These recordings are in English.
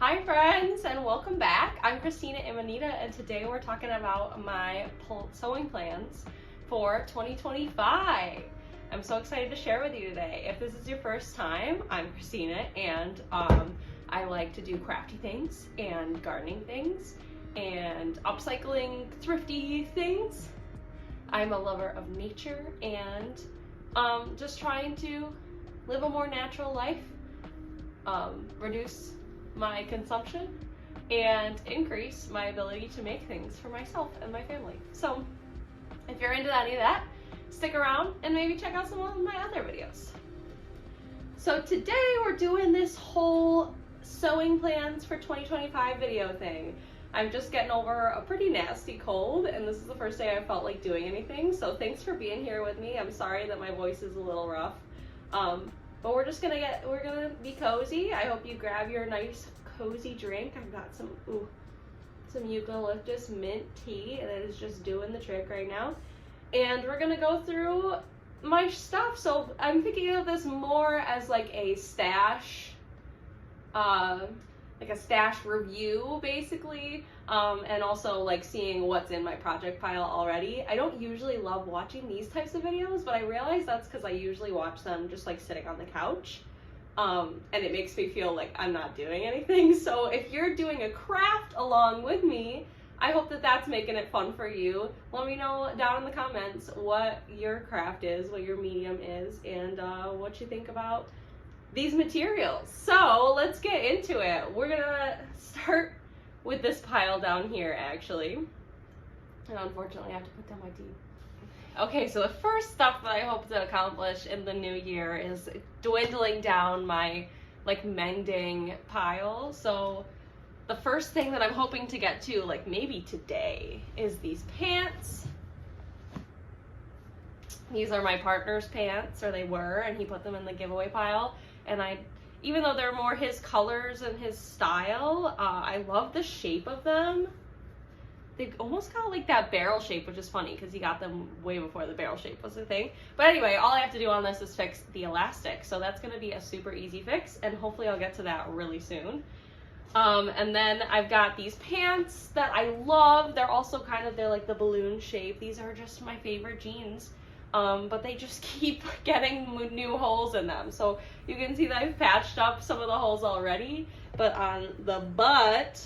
Hi friends, and welcome back. I'm Christina and Manita, and today we're talking about my sewing plans for 2025. I'm so excited to share with you today. If this is your first time, I'm Christina, and I like to do crafty things and gardening things and upcycling thrifty things. I'm a lover of nature and just trying to live a more natural life, reduce my consumption, and increase my ability to make things for myself and my family. So if you're into any of that, stick around and maybe check out some of my other videos. So today we're doing this whole sewing plans for 2025 video thing. I'm just getting over a pretty nasty cold, and this is the first day I felt like doing anything, so thanks for being here with me. I'm sorry that my voice is a little rough. But we're gonna be cozy. I hope you grab your nice cozy drink. I've got some eucalyptus mint tea that is just doing the trick right now. And we're gonna go through my stuff. So I'm thinking of this more as like a stash, review basically, and also like seeing what's in my project pile already. I don't usually love watching these types of videos, but I realize that's because I usually watch them just like sitting on the couch, and it makes me feel like I'm not doing anything. So if you're doing a craft along with me, I hope that that's making it fun for you. Let me know down in the comments what your craft is, what your medium is, and what you think about these materials. So let's get into it. We're gonna start with this pile down here actually. And unfortunately I have to put down my tea. Okay, so the first stuff that I hope to accomplish in the new year is dwindling down my like mending pile. So the first thing that I'm hoping to get to, like maybe today, is these pants. These are my partner's pants, or they were, and he put them in the giveaway pile. And even though they're more his colors and his style, I love the shape of them. They've almost got like that barrel shape, which is funny because he got them way before the barrel shape was a thing. But anyway, all I have to do on this is fix the elastic. So that's gonna be a super easy fix, and hopefully I'll get to that really soon. And then I've got these pants that I love. They're also they're like the balloon shape. These are just my favorite jeans. But they just keep getting new holes in them. So you can see that I've patched up some of the holes already, but on the butt,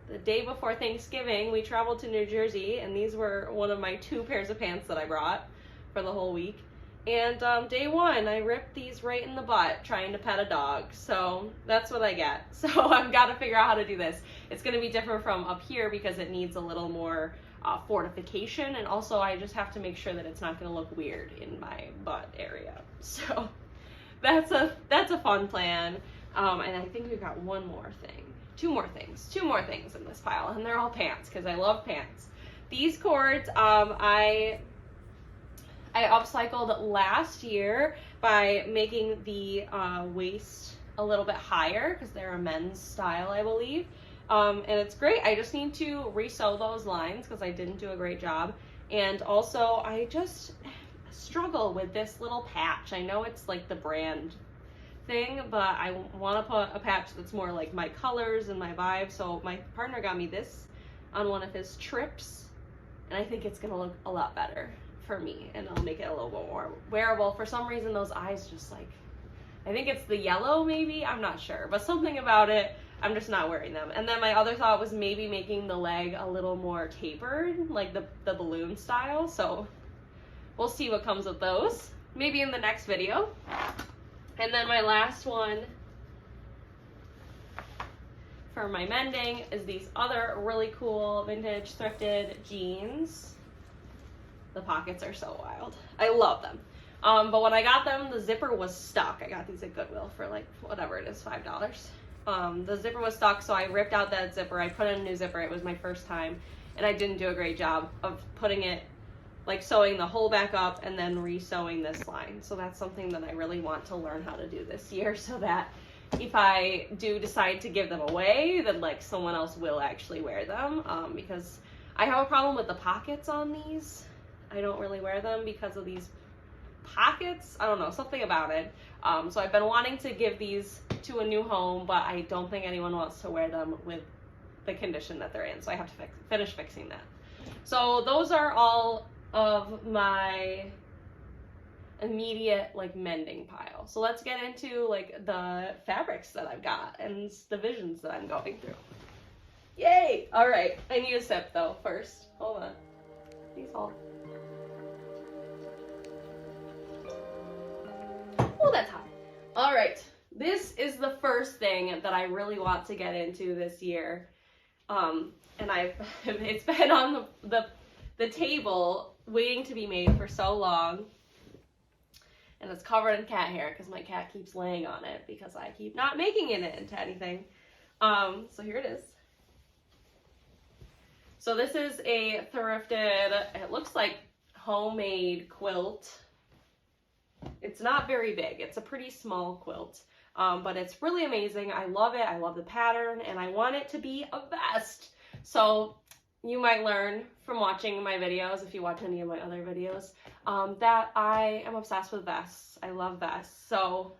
the day before Thanksgiving, we traveled to New Jersey, and these were one of my 2 pairs of pants that I brought for the whole week. And day one, I ripped these right in the butt trying to pet a dog. So that's what I get. So I've got to figure out how to do this. It's going to be different from up here because it needs a little more fortification, and also I just have to make sure that it's not going to look weird in my butt area. So that's a fun plan. And I think we've got two more things in this pile, and they're all pants because I love pants. These cords, I upcycled last year by making the waist a little bit higher because they're a men's style, I believe. And it's great. I just need to resew those lines because I didn't do a great job. And also I just struggle with this little patch. I know it's like the brand thing, but I want to put a patch that's more like my colors and my vibe. So my partner got me this on one of his trips, and I think it's gonna look a lot better for me, and it'll make it a little bit more wearable. For some reason those eyes just like, I think it's the yellow maybe, I'm not sure, but something about it, I'm just not wearing them. And then my other thought was maybe making the leg a little more tapered, like the balloon style. So we'll see what comes with those, maybe in the next video. And then my last one for my mending is these other really cool vintage thrifted jeans. The pockets are so wild. I love them. But when I got them, the zipper was stuck. I got these at Goodwill for like whatever it is, $5. The zipper was stuck, so I ripped out that zipper. I put in a new zipper. It was my first time, and I didn't do a great job of putting it, like sewing the hole back up and then re-sewing this line. So that's something that I really want to learn how to do this year, so that if I do decide to give them away, then like someone else will actually wear them, because I have a problem with the pockets on these. I don't really wear them because of these pockets. I don't know, something about it. So I've been wanting to give these to a new home, but I don't think anyone wants to wear them with the condition that they're in. So I have to finish fixing that. So those are all of my immediate like mending pile. So let's get into like the fabrics that I've got and the visions that I'm going through. Yay! All right, I need a sip though first. Hold on. Please hold. Oh, that's hot. All right, this is the first thing that I really want to get into this year. And it's been on the table waiting to be made for so long. And it's covered in cat hair because my cat keeps laying on it because I keep not making it into anything. So here it is. So this is a thrifted, it looks like homemade quilt. It's not very big. It's a pretty small quilt, but it's really amazing. I love it. I love the pattern, and I want it to be a vest. So you might learn from watching my videos, if you watch any of my other videos, that I am obsessed with vests. I love vests. So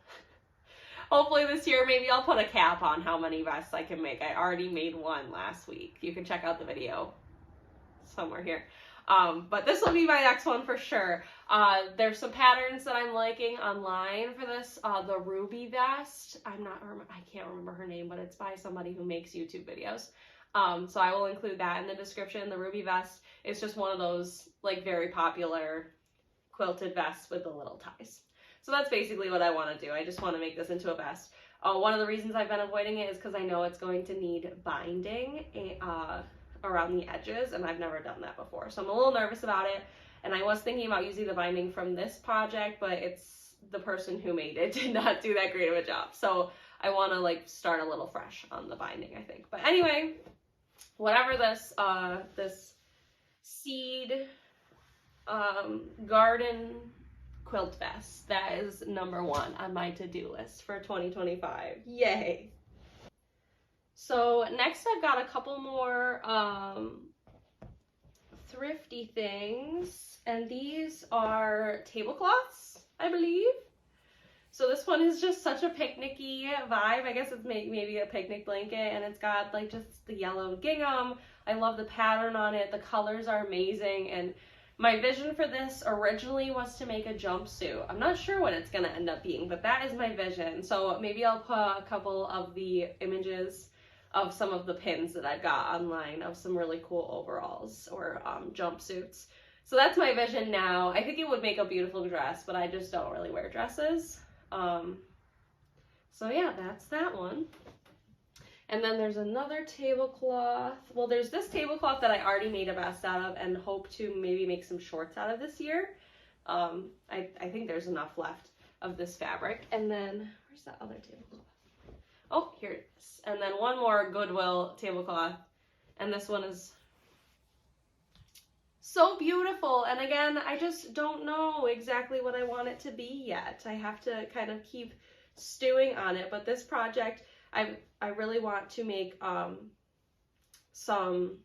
hopefully this year, maybe I'll put a cap on how many vests I can make. I already made one last week. You can check out the video somewhere here. But this will be my next one for sure. There's some patterns that I'm liking online for this. The Ruby vest. I can't remember her name, but it's by somebody who makes YouTube videos. So I will include that in the description. The Ruby vest is just one of those like very popular quilted vests with the little ties. So that's basically what I want to do. I just want to make this into a vest. One of the reasons I've been avoiding it is because I know it's going to need binding around the edges, and I've never done that before. So I'm a little nervous about it, and I was thinking about using the binding from this project, but it's the person who made it did not do that great of a job. So I want to like start a little fresh on the binding, I think. But anyway, whatever this this seed garden quilt vest, that is number one on my to-do list for 2025. Yay! So next I've got a couple more thrifty things, and these are tablecloths, I believe. So this one is just such a picnicky vibe. I guess it's maybe a picnic blanket, and it's got like just the yellow gingham. I love the pattern on it. The colors are amazing, and my vision for this originally was to make a jumpsuit. I'm not sure what it's gonna end up being, but that is my vision. So maybe I'll put a couple of the images of some of the pins that I've got online of some really cool overalls or jumpsuits. So that's my vision now. I think it would make a beautiful dress, but I just don't really wear dresses. So yeah, that's that one. And then there's another tablecloth. Well, there's this tablecloth that I already made a vest out of and hope to maybe make some shorts out of this year. I think there's enough left of this fabric. And then, where's that other tablecloth? Oh, here it is. And then one more Goodwill tablecloth. And this one is so beautiful. And again, I just don't know exactly what I want it to be yet. I have to kind of keep stewing on it. But this project, I really want to make some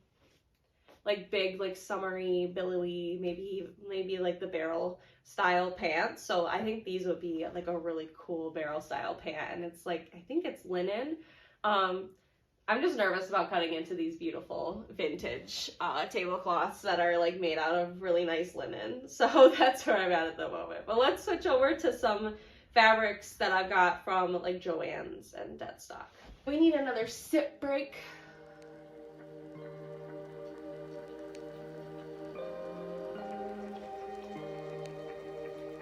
like big, like summery, billowy, maybe like the barrel style pants. So I think these would be like a really cool barrel style pant, and it's like, I think it's linen. I'm just nervous about cutting into these beautiful vintage tablecloths that are like made out of really nice linen. So that's where I'm at the moment. But let's switch over to some fabrics that I've got from like Joann's and Dead Stock. We need another sip break.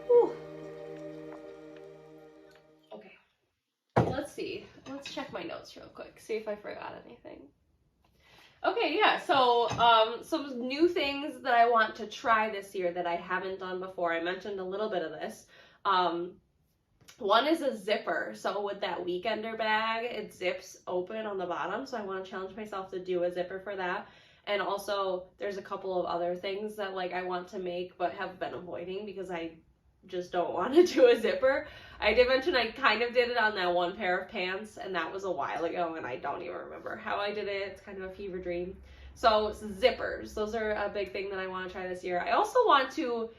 Whew. Okay, let's see. Let's check my notes real quick, see if I forgot anything. Okay, yeah, so some new things that I want to try this year that I haven't done before. I mentioned a little bit of this. One is a zipper. So with that weekender bag, it zips open on the bottom. So I want to challenge myself to do a zipper for that. And also there's a couple of other things that like I want to make but have been avoiding because I just don't want to do a zipper. I did mention I kind of did it on that one pair of pants, and that was a while ago, and I don't even remember how I did it. It's kind of a fever dream. So zippers, those are a big thing that I want to try this year. I also want to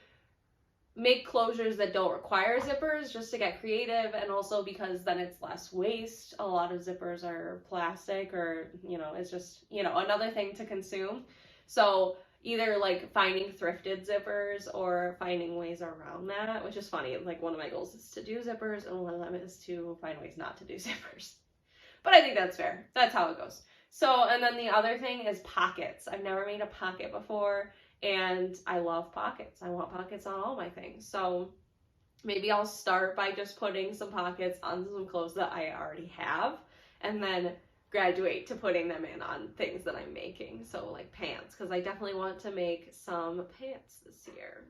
make closures that don't require zippers just to get creative, and also because then it's less waste. A lot of zippers are plastic, or, you know, it's just, you know, another thing to consume. So either like finding thrifted zippers or finding ways around that, which is funny. Like one of my goals is to do zippers, and one of them is to find ways not to do zippers. But I think that's fair. That's how it goes. So, and then the other thing is pockets. I've never made a pocket before, and I love pockets. I want pockets on all my things. So maybe I'll start by just putting some pockets on some clothes that I already have, and then graduate to putting them in on things that I'm making. So like pants, because I definitely want to make some pants this year.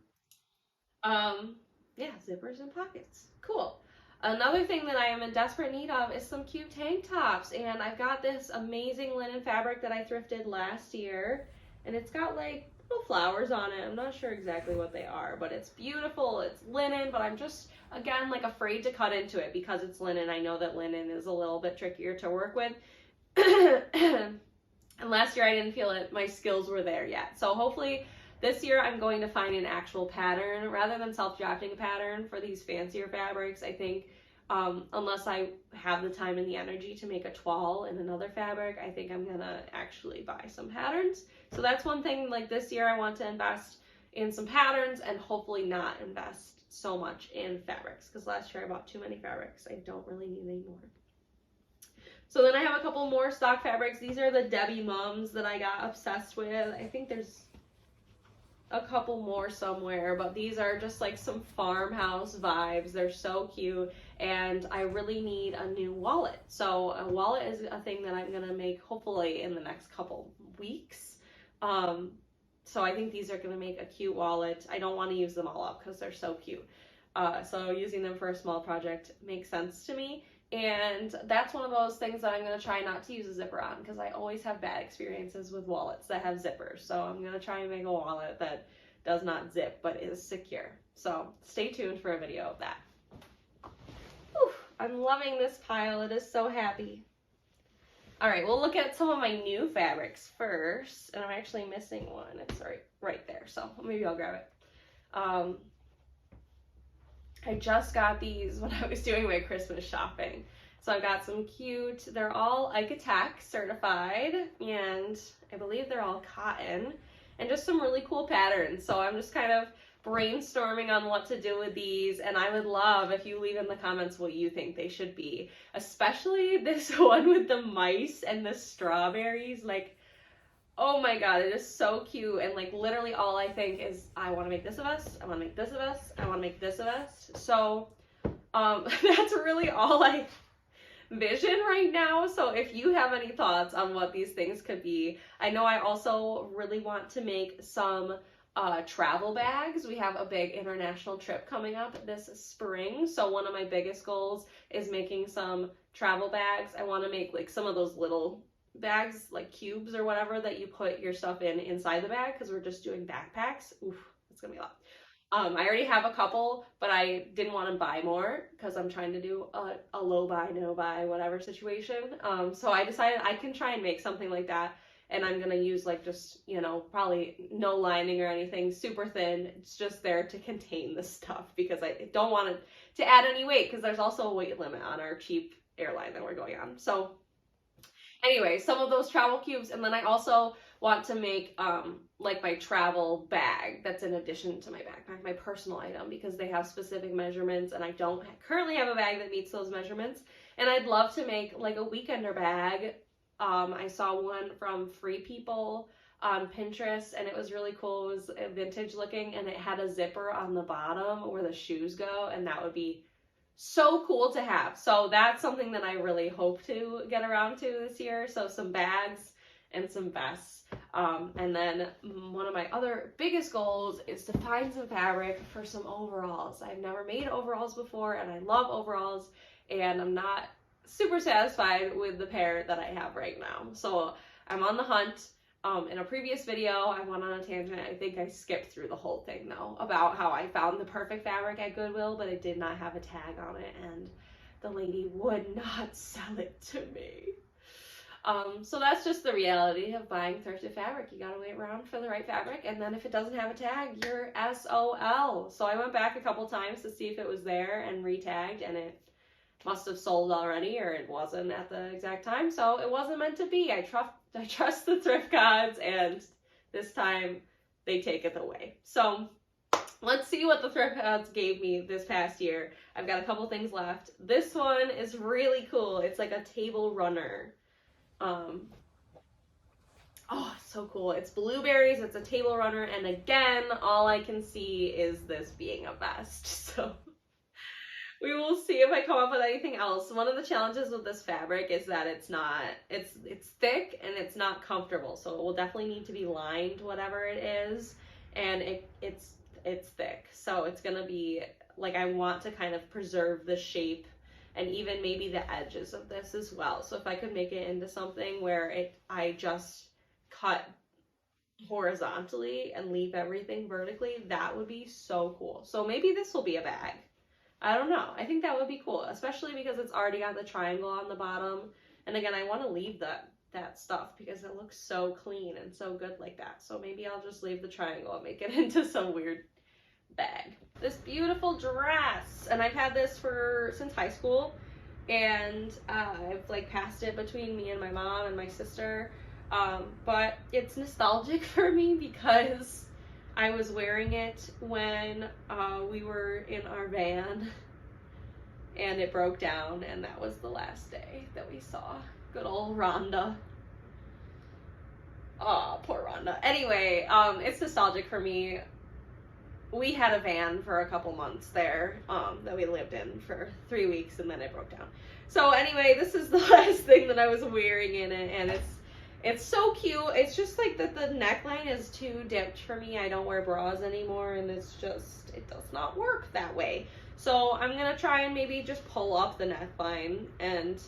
Yeah, zippers and pockets. Cool. Another thing that I am in desperate need of is some cute tank tops, and I've got this amazing linen fabric that I thrifted last year, and it's got like little flowers on it. I'm not sure exactly what they are, but it's beautiful. It's linen, but I'm just, again, like afraid to cut into it because it's linen. I know that linen is a little bit trickier to work with. And last year I didn't feel it, my skills were there yet. So hopefully this year I'm going to find an actual pattern rather than self-drafting a pattern for these fancier fabrics. I think unless I have the time and the energy to make a toile in another fabric, I think I'm gonna actually buy some patterns. So that's one thing, like this year I want to invest in some patterns and hopefully not invest so much in fabrics, because last year I bought too many fabrics. I don't really need any more. So then I have a couple more stock fabrics. These are the Debbie Mums that I got obsessed with. I think there's a couple more somewhere, but these are just like some farmhouse vibes. They're so cute, and I really need a new wallet. So a wallet is a thing that I'm gonna make hopefully in the next couple weeks. So I think these are gonna make a cute wallet. I don't want to use them all up because they're so cute. So using them for a small project makes sense to me. And that's one of those things that I'm going to try not to use a zipper on, because I always have bad experiences with wallets that have zippers. So I'm going to try and make a wallet that does not zip but is secure. So stay tuned for a video of that. Whew, I'm loving this pile. It is so happy. All right, we'll look at some of my new fabrics first. And I'm actually missing one. It's right there. So maybe I'll grab it. I just got these when I was doing my Christmas shopping. So I got some cute, they're all Icotech certified, and I believe they're all cotton, and just some really cool patterns. So I'm just kind of brainstorming on what to do with these, and I would love if you leave in the comments what you think they should be. Especially this one with the mice and the strawberries. Like, oh my god, it is so cute, and like literally all I think is, I want to make this of us, I want to make this of us, I want to make this of us. So that's really all I vision right now. So if you have any thoughts on what these things could be. I know I also really want to make some travel bags. We have a big international trip coming up this spring, so one of my biggest goals is making some travel bags. I want to make like some of those little bags, like cubes or whatever, that you put your stuff in inside the bag, because we're just doing backpacks. Oof, it's gonna be a lot. I already have a couple, but I didn't want to buy more because I'm trying to do a low buy, no buy, whatever situation. So I decided I can try and make something like that, and I'm gonna use like just, you know, probably no lining or anything, super thin. It's just there to contain the stuff because I don't want it to add any weight, because there's also a weight limit on our cheap airline that we're going on. So anyway, some of those travel cubes, and then I also want to make like my travel bag that's in addition to my backpack, my personal item, because they have specific measurements and I don't currently have a bag that meets those measurements. And I'd love to make like a weekender bag. I saw one from Free People on Pinterest, and it was really cool. It was vintage looking, and it had a zipper on the bottom where the shoes go, and that would be so cool to have. So that's something that I really hope to get around to this year. So some bags and some vests. And then one of my other biggest goals is to find some fabric for some overalls. I've never made overalls before, and I love overalls, and I'm not super satisfied with the pair that I have right now. So I'm on the hunt. In a previous video, I went on a tangent. I think I skipped through the whole thing though, about how I found the perfect fabric at Goodwill, but it did not have a tag on it, and the lady would not sell it to me. So that's just the reality of buying thrifted fabric. You gotta wait around for the right fabric, and then if it doesn't have a tag, you're SOL. So I went back a couple times to see if it was there and re-tagged, and it must have sold already, or it wasn't at the exact time, so it wasn't meant to be. I trust the thrift gods, and this time they take it away. So let's see what the thrift gods gave me this past year. I've got a couple things left. This one is really cool. It's like a table runner. Oh, it's so cool. It's blueberries, it's a table runner, and again, all I can see is this being a vest. So we will see if I come up with anything else. One of the challenges with this fabric is that it's thick and it's not comfortable. So it will definitely need to be lined, whatever it is. And it's thick. So it's gonna be like, I want to kind of preserve the shape and even maybe the edges of this as well. So if I could make it into something where I just cut horizontally and leave everything vertically, that would be so cool. So maybe this will be a bag. I don't know. I think that would be cool, especially because it's already got the triangle on the bottom. And again, I want to leave that stuff because it looks so clean and so good like that. So maybe I'll just leave the triangle and make it into some weird bag. This beautiful dress, and I've had this since high school, and I've like passed it between me and my mom and my sister, but it's nostalgic for me because I was wearing it when we were in our van and it broke down, and that was the last day that we saw good old Rhonda. Oh, poor Rhonda. Anyway, it's nostalgic for me. We had a van for a couple months there that we lived in for 3 weeks, and then it broke down. So anyway, this is the last thing that I was wearing in it, and it's so cute. It's just like that the neckline is too dipped for me. I don't wear bras anymore, and it does not work that way. So I'm gonna try and maybe just pull up the neckline and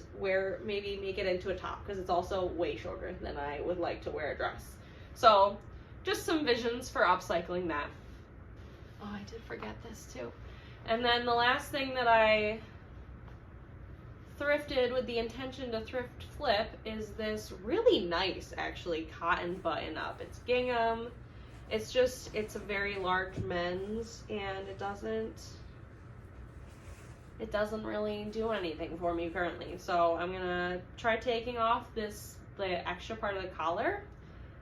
maybe make it into a top, because it's also way shorter than I would like to wear a dress. So just some visions for upcycling that. Oh, I did forget this too. And then the last thing that I thrifted with the intention to thrift flip is this really nice, actually, cotton button up. It's gingham. It's a very large men's, and it doesn't really do anything for me currently. So I'm gonna try taking off the extra part of the collar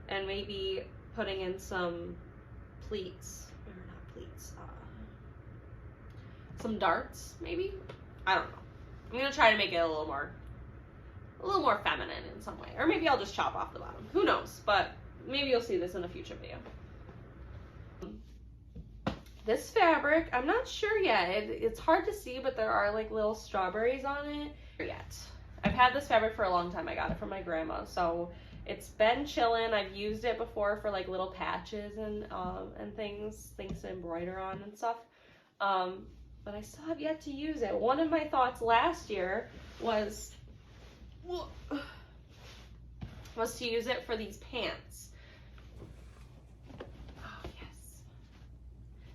and maybe putting in some pleats. Some darts, maybe? I don't know. I'm gonna try to make it a little more feminine in some way. Or maybe I'll just chop off the bottom. Who knows? But maybe you'll see this in a future video. This fabric, I'm not sure yet. It's hard to see, but there are like little strawberries on it. Yet. I've had this fabric for a long time. I got it from my grandma. So it's been chilling. I've used it before for like little patches and things to embroider on and stuff. But I still have yet to use it. One of my thoughts last year was to use it for these pants. Oh, yes.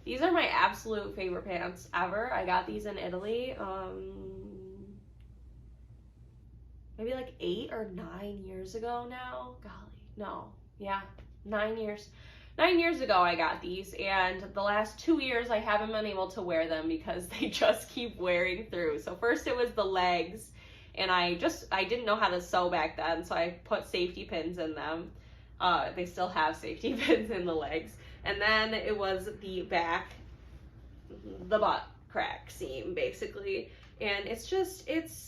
These are my absolute favorite pants ever. I got these in Italy, maybe like 8 or 9 years ago now. Golly, no. Yeah, 9 years. 9 years ago I got these, and the last 2 years I haven't been able to wear them because they just keep wearing through. So first it was the legs, and I didn't know how to sew back then, so I put safety pins in them. They still have safety pins in the legs. And then it was the back, the butt crack seam basically. And it's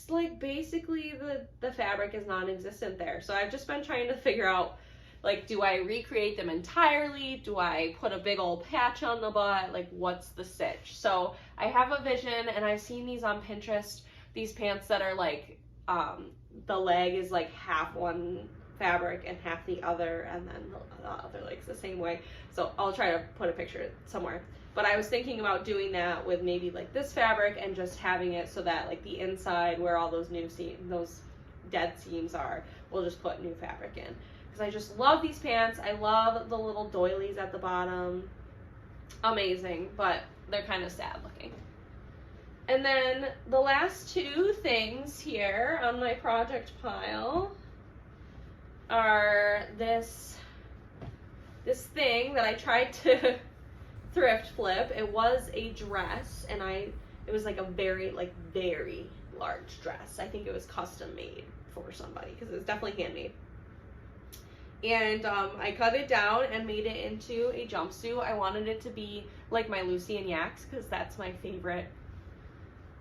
like basically the fabric is non-existent there. So I've just been trying to figure out, like, do I recreate them entirely? Do I put a big old patch on the butt? Like, what's the stitch? So I have a vision, and I've seen these on Pinterest, these pants that are like, the leg is like half one fabric and half the other, and then the other leg's the same way. So I'll try to put a picture somewhere. But I was thinking about doing that with maybe like this fabric and just having it so that like the inside where all those those dead seams are, we'll just put new fabric in. I just love these pants. I love the little doilies at the bottom. Amazing, but they're kind of sad looking. And then the last two things here on my project pile are this thing that I tried to thrift flip. It was a dress, and it was like a very large dress. I think it was custom made for somebody because it was definitely handmade. And I cut it down and made it into a jumpsuit. I wanted it to be like my Lucy and Yaks because that's my favorite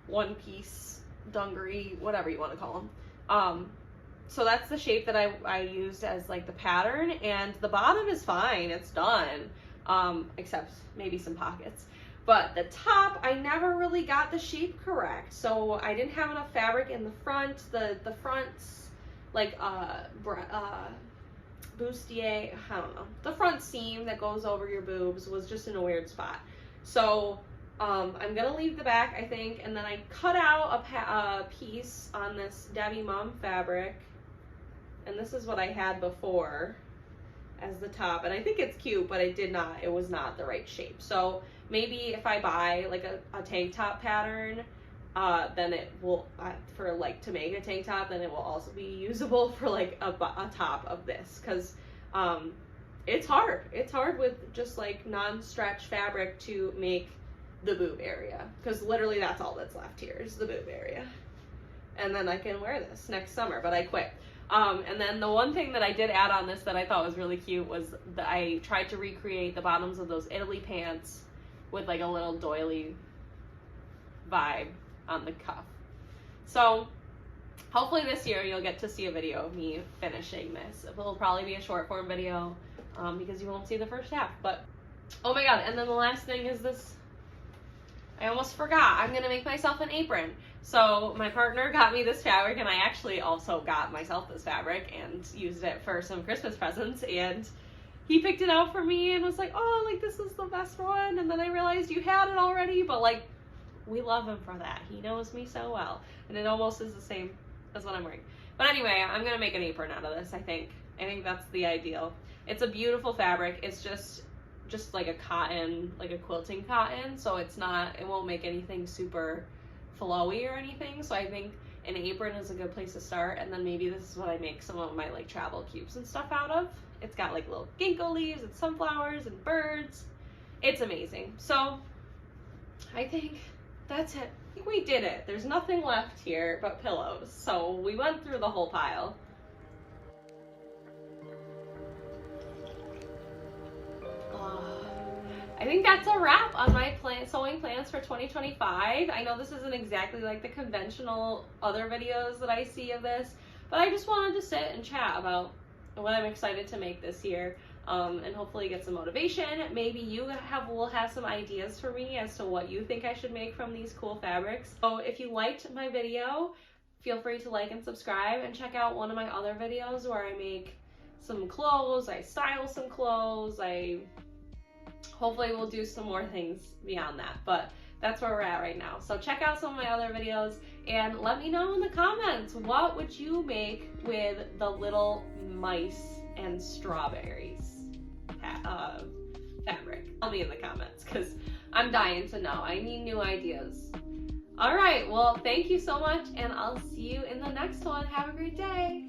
one-piece dungaree, whatever you want to call them. So that's the shape that I used as like the pattern, and the bottom is fine, it's done, except maybe some pockets. But the top, I never really got the shape correct, so I didn't have enough fabric in the front. The front's like bustier, I don't know. The front seam that goes over your boobs was just in a weird spot. So I'm gonna leave the back, I think, and then I cut out a piece on this Debbie Mum fabric, and this is what I had before as the top, and I think it's cute, but it was not the right shape. So maybe if I buy like a tank top pattern, then it will, for like to make a tank top, then it will also be usable for like a top of this, because it's hard with just like non-stretch fabric to make the boob area, because literally that's all that's left here is the boob area. And then I can wear this next summer, but I quit. And then the one thing that I did add on this that I thought was really cute was that I tried to recreate the bottoms of those Italy pants with like a little doily vibe on the cuff. So hopefully this year you'll get to see a video of me finishing this. It will probably be a short form video because you won't see the first half. But oh my god, and then the last thing is this. I almost forgot. I'm gonna make myself an apron. So my partner got me this fabric, and I actually also got myself this fabric and used it for some Christmas presents, and he picked it out for me and was like, oh, like this is the best one. And then I realized you had it already, but like we love him for that. He knows me so well, and it almost is the same as what I'm wearing. But anyway, I'm gonna make an apron out of this. I think that's the ideal. It's a beautiful fabric. It's just like a cotton, like a quilting cotton, so it won't make anything super flowy or anything. So I think an apron is a good place to start, and then maybe this is what I make some of my like travel cubes and stuff out of. It's got like little ginkgo leaves and sunflowers and birds. It's amazing. So I think that's it. I think we did it. There's nothing left here but pillows. So we went through the whole pile. I think that's a wrap on my sewing plans for 2025. I know this isn't exactly like the conventional other videos that I see of this, but I just wanted to sit and chat about what I'm excited to make this year, and hopefully get some motivation. Maybe you will have some ideas for me as to what you think I should make from these cool fabrics. So if you liked my video, feel free to like and subscribe, and check out one of my other videos where I make some clothes, I style some clothes, hopefully we'll do some more things beyond that, but that's where we're at right now. So check out some of my other videos and let me know in the comments, what would you make with the little mice and strawberries fabric? Tell me in the comments, because I'm dying to know. I need new ideas. All right, well, thank you so much, and I'll see you in the next one. Have a great day.